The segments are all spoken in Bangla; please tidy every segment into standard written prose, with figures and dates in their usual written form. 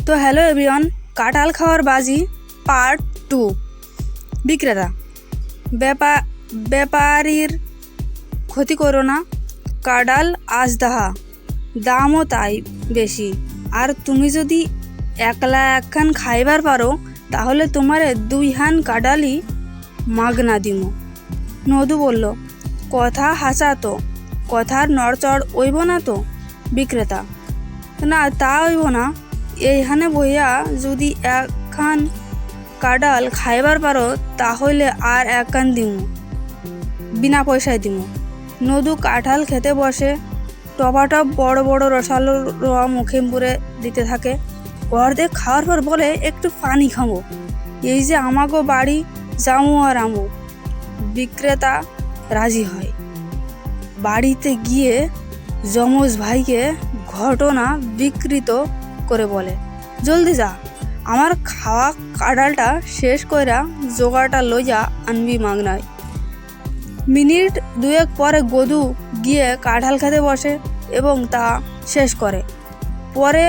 তো হ্যালো এভরিওয়ান, কাঁঠাল খাওয়ার বাজি পার্ট 2। বিক্রেতা: ব্যাপারীর ক্ষতি করো না, কাঁঠাল আজ দাহা, দামও তাই বেশি। আর তুমি যদি একলা একখান খাইবার পারো তাহলে তোমারে 2 হান কাঁঠালই মাগনা দিমো। নদু বলল, কথা হাসা তো, কথার নড়চড় ওইব না তো? বিক্রেতা: না, তা হইব না। এইখানে বইয়া যদি একখান কাঁঠাল খাইবার পারো তাহলে আর একখান দিমু, বিনা পয়সায় দিমু। নদু কাঁঠাল খেতে বসে, টপাটপ বড় বড় রসালো রোয়া মুখে পুরে দিতে থাকে। অর্ধেক খাওয়ার পর বলে, একটু পানি খাবো, এই যে আমাগো বাড়ি যামু আর আমু। বিক্রেতা রাজি হয়। বাড়িতে গিয়ে যমজ ভাইকে ঘটনা বিকৃত করে বলে, জলদি যা, আমার খাওয়া কাঁঠালটা শেষ কইরা জোগাড়টা লইয়া আনবি মাগনায়। মিনিট 2 পরে গদু গিয়ে কাঁঠাল খেতে বসে এবং তা শেষ করে। পরে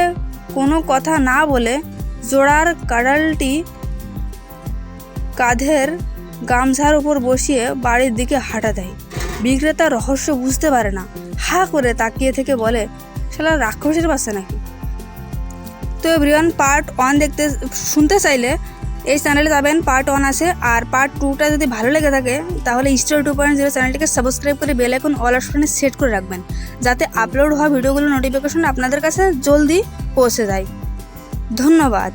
কোনো কথা না বলে জোড়ার কাঁঠালটি কাঁধের গামছার উপর বসিয়ে বাড়ির দিকে হাঁটা দেয়। বিক্রেতা রহস্য বুঝতে পারে না, হা করে তাকিয়ে থেকে বলে, শালা রাক্ষসের বাচ্চা নাকি। তো এভরিওয়ান, পার্ট 1 শুনতে চাইলে এই চ্যানেলে যাবেন, পার্ট 1 আছে। আর পার্ট 2টা যদি ভালো লেগে থাকে তাহলে স্টোরি 2.0 চ্যানেলটিকে সাবস্ক্রাইব করে বেল আইকন অল অপশনে সেট করে রাখবেন, যাতে আপলোড হওয়া ভিডিওগুলোর নোটিফিকেশন আপনাদের কাছে জলদি পৌঁছে যায়। ধন্যবাদ।